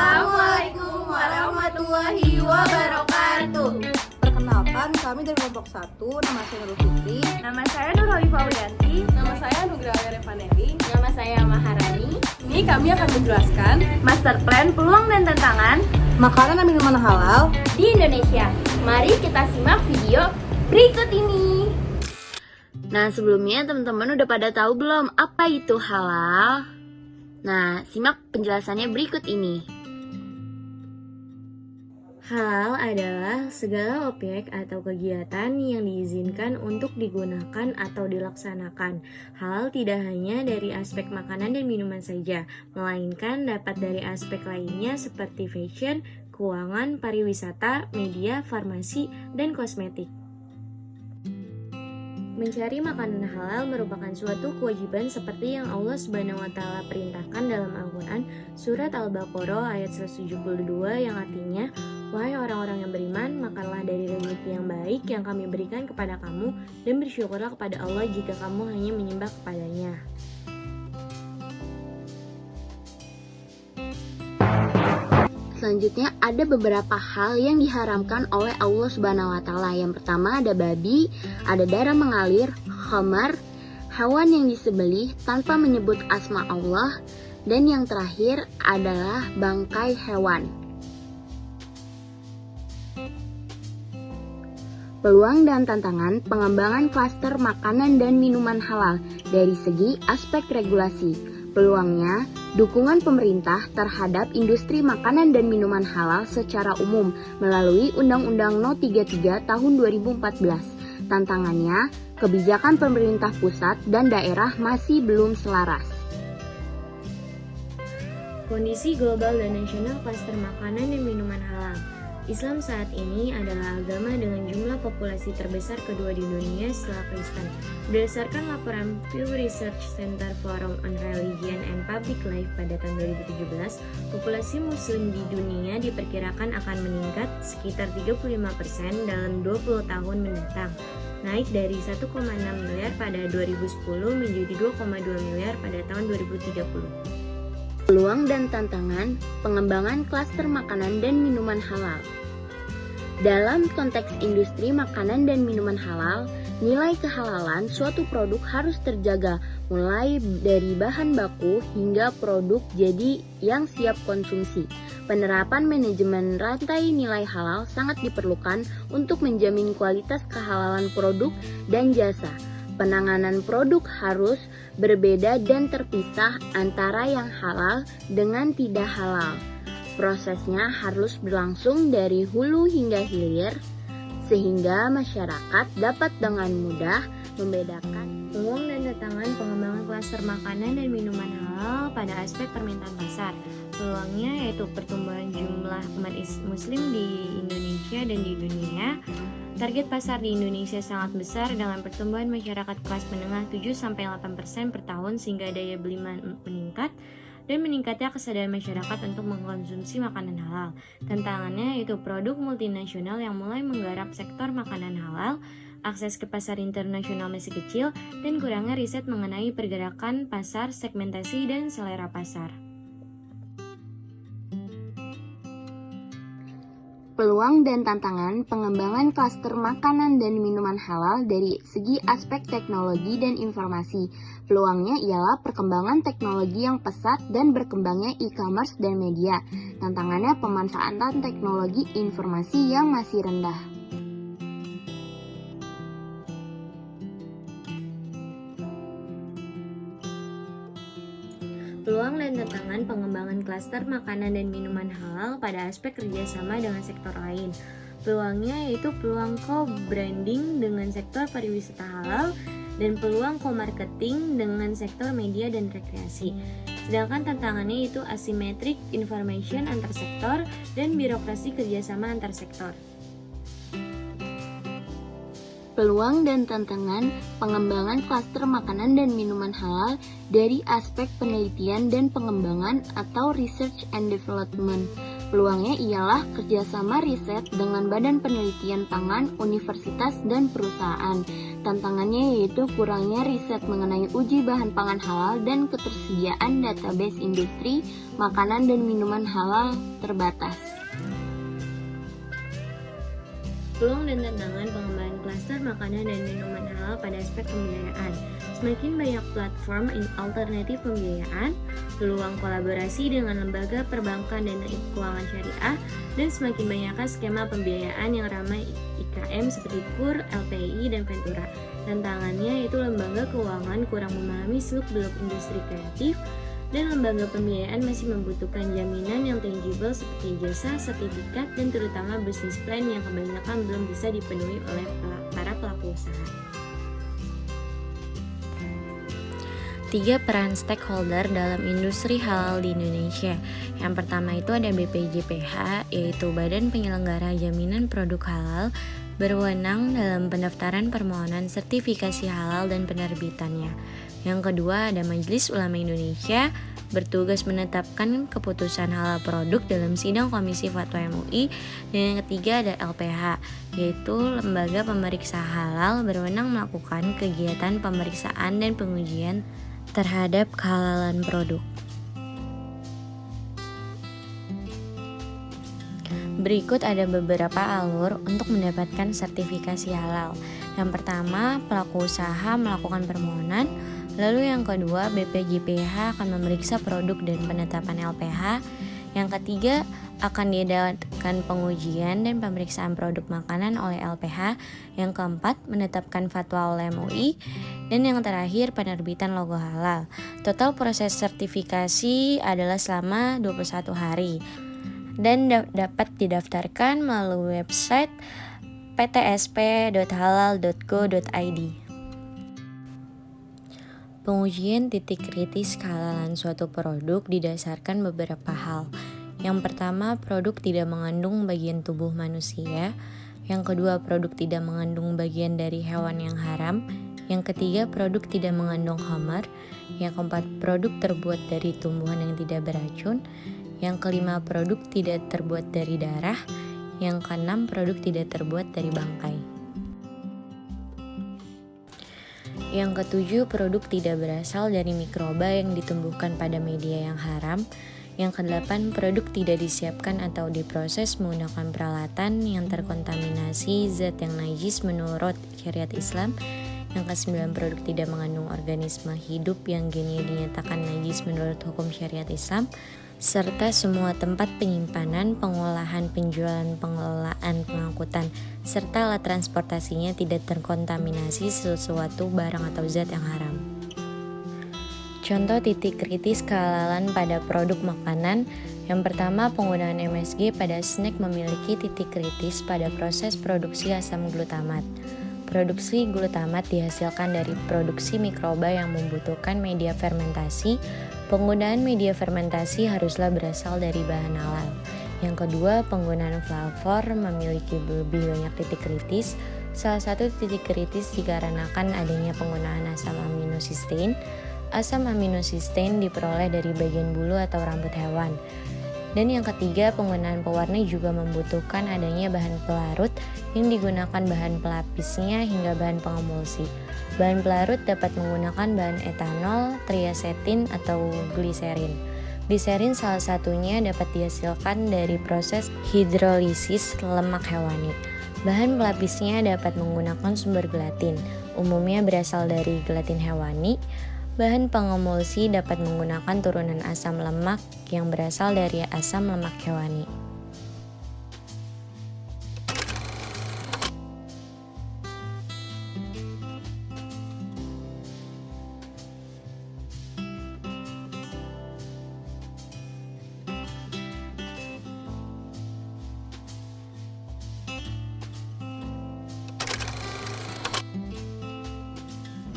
Assalamualaikum warahmatullahi wabarakatuh. Perkenalkan, kami dari kelompok 1, nama saya Nurul Fitri. Nama saya Nurhalifa Wiyanti. Nama saya Nugraha Revanelli. Nama saya Maharani. Ini kami akan menjelaskan Master Plan Peluang dan Tantangan Makanan dan minuman halal. di Indonesia. Mari kita simak video berikut ini. Nah, sebelumnya teman-teman udah pada tahu belum apa itu halal? Nah, simak penjelasannya berikut ini. Halal adalah segala objek atau kegiatan yang diizinkan untuk digunakan atau dilaksanakan. Halal tidak hanya dari aspek makanan dan minuman saja, melainkan dapat dari aspek lainnya seperti fashion, keuangan, pariwisata, media, farmasi, dan kosmetik. Mencari makanan halal merupakan suatu kewajiban seperti yang Allah Subhanahu wa taala perintahkan dalam Al-Qur'an surat Al-Baqarah ayat 172 yang artinya, "Wahai orang-orang yang beriman, makanlah dari rezeki yang baik yang kami berikan kepada kamu dan bersyukurlah kepada Allah jika kamu hanya menyembah kepadanya." Selanjutnya ada beberapa hal yang diharamkan oleh Allah Subhanahu wa taala. Yang pertama ada babi, ada darah mengalir, khamar, hewan yang disembelih tanpa menyebut asma Allah, dan yang terakhir adalah bangkai hewan. Peluang dan tantangan pengembangan klaster makanan dan minuman halal dari segi aspek regulasi. Peluangnya, dukungan pemerintah terhadap industri makanan dan minuman halal secara umum melalui Undang-Undang No 33 Tahun 2014. Tantangannya, kebijakan pemerintah pusat dan daerah masih belum selaras. Kondisi global dan nasional klaster makanan dan minuman halal. Islam saat ini adalah agama dengan jumlah populasi terbesar kedua di dunia setelah Kristen. Berdasarkan laporan Pew Research Center Forum on Religion and Public Life pada tahun 2017, populasi muslim di dunia diperkirakan akan meningkat sekitar 35% dalam 20 tahun mendatang, naik dari 1,6 miliar pada 2010 menjadi 2,2 miliar pada tahun 2030. Peluang dan tantangan pengembangan klaster makanan dan minuman halal. Dalam konteks industri makanan dan minuman halal, nilai kehalalan suatu produk harus terjaga mulai dari bahan baku hingga produk jadi yang siap konsumsi. Penerapan manajemen rantai nilai halal sangat diperlukan untuk menjamin kualitas kehalalan produk dan jasa. Penanganan produk harus berbeda dan terpisah antara yang halal dengan tidak halal. Prosesnya harus berlangsung dari hulu hingga hilir, sehingga masyarakat dapat dengan mudah membedakan. Peluang dan tantangan pengembangan klaster makanan dan minuman halal pada aspek permintaan pasar. Peluangnya yaitu pertumbuhan jumlah umat muslim di Indonesia dan di dunia. Target pasar di Indonesia sangat besar dengan pertumbuhan masyarakat kelas menengah 7-8% per tahun sehingga daya beli meningkat dan meningkatnya kesadaran masyarakat untuk mengkonsumsi makanan halal. Tantangannya yaitu produk multinasional yang mulai menggarap sektor makanan halal, akses ke pasar internasional masih kecil, dan kurangnya riset mengenai pergerakan pasar, segmentasi, dan selera pasar. Peluang dan tantangan pengembangan klaster makanan dan minuman halal dari segi aspek teknologi dan informasi. Peluangnya ialah perkembangan teknologi yang pesat dan berkembangnya e-commerce dan media. Tantangannya pemanfaatan teknologi informasi yang masih rendah. Peluang dan tantangan pengembangan klaster makanan dan minuman halal pada aspek kerjasama dengan sektor lain. Peluangnya yaitu peluang co-branding dengan sektor pariwisata halal dan peluang co-marketing dengan sektor media dan rekreasi. Sedangkan tantangannya itu asymmetric information antar sektor dan birokrasi kerjasama antar sektor. Peluang dan tantangan pengembangan klaster makanan dan minuman halal dari aspek penelitian dan pengembangan atau research and development. Peluangnya ialah kerjasama riset dengan badan penelitian pangan, universitas, dan perusahaan. Tantangannya yaitu kurangnya riset mengenai uji bahan pangan halal dan ketersediaan database industri, makanan, dan minuman halal terbatas. Peluang dan tantangan pengembangan klaster makanan dan minuman halal pada aspek pembiayaan. Semakin banyak platform alternatif pembiayaan, peluang kolaborasi dengan lembaga perbankan dan keuangan syariah, dan semakin banyaknya skema pembiayaan yang ramah IKM seperti KUR, LPI, dan Ventura. Tantangannya yaitu lembaga keuangan kurang memahami seluk-beluk industri kreatif, dan lembaga pembiayaan masih membutuhkan jaminan yang tangible seperti jasa, sertifikat, dan terutama business plan yang kebanyakan belum bisa dipenuhi oleh para pelaku usaha. 3 peran stakeholder dalam industri halal di Indonesia. Yang pertama itu ada BPJPH, yaitu Badan Penyelenggara Jaminan Produk Halal, berwenang dalam pendaftaran permohonan sertifikasi halal dan penerbitannya. Yang kedua ada Majelis Ulama Indonesia, bertugas menetapkan keputusan halal produk dalam sidang Komisi Fatwa MUI. Dan yang ketiga ada LPH, yaitu Lembaga Pemeriksa Halal, berwenang melakukan kegiatan pemeriksaan dan pengujian terhadap kehalalan produk. Berikut ada beberapa alur untuk mendapatkan sertifikasi halal. Yang pertama, pelaku usaha melakukan permohonan. Lalu yang kedua, BPJPH akan memeriksa produk dan penetapan LPH. Yang ketiga, akan diadakan pengujian dan pemeriksaan produk makanan oleh LPH. Yang keempat, menetapkan fatwa oleh MUI. Dan yang terakhir, penerbitan logo halal. Total proses sertifikasi adalah selama 21 hari. Dan dapat didaftarkan melalui website ptsp.halal.go.id. Pengujian titik kritis kehalalan suatu produk didasarkan beberapa hal. Yang pertama, produk tidak mengandung bagian tubuh manusia. Yang kedua, produk tidak mengandung bagian dari hewan yang haram. Yang ketiga, produk tidak mengandung khamar. Yang keempat, produk terbuat dari tumbuhan yang tidak beracun. Yang kelima, produk tidak terbuat dari darah. Yang keenam, produk tidak terbuat dari bangkai. Yang ketujuh, produk tidak berasal dari mikroba yang ditumbuhkan pada media yang haram. Yang kedelapan, produk tidak disiapkan atau diproses menggunakan peralatan yang terkontaminasi zat yang najis menurut syariat Islam. Yang kesembilan, produk tidak mengandung organisme hidup yang gennya dinyatakan najis menurut hukum syariat Islam. Serta semua tempat penyimpanan, pengolahan, penjualan, pengelolaan, pengangkutan, serta alat transportasinya tidak terkontaminasi sesuatu barang atau zat yang haram. Contoh titik kritis kehalalan pada produk makanan. Yang pertama, penggunaan MSG pada snack memiliki titik kritis pada proses produksi asam glutamat. Produksi glutamat dihasilkan dari produksi mikroba yang membutuhkan media fermentasi. Penggunaan media fermentasi haruslah berasal dari bahan halal. Yang kedua, penggunaan flavor memiliki lebih banyak titik kritis. Salah satu titik kritis dikarenakan adanya penggunaan asam aminocysteine. Asam aminocysteine diperoleh dari bagian bulu atau rambut hewan. Dan yang ketiga, penggunaan pewarna juga membutuhkan adanya bahan pelarut yang digunakan bahan pelapisnya hingga bahan pengemulsi. Bahan pelarut dapat menggunakan bahan etanol, triasetin, atau gliserin. Gliserin salah satunya dapat dihasilkan dari proses hidrolisis lemak hewani. Bahan pelapisnya dapat menggunakan sumber gelatin, umumnya berasal dari gelatin hewani. Bahan pengemulsi dapat menggunakan turunan asam lemak yang berasal dari asam lemak hewani.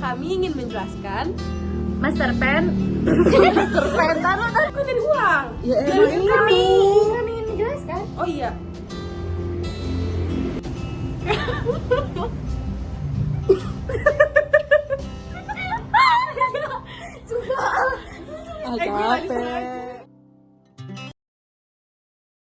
Kami ingin menjelaskan Master Pen. taruh dari uang. Ya Dari kami.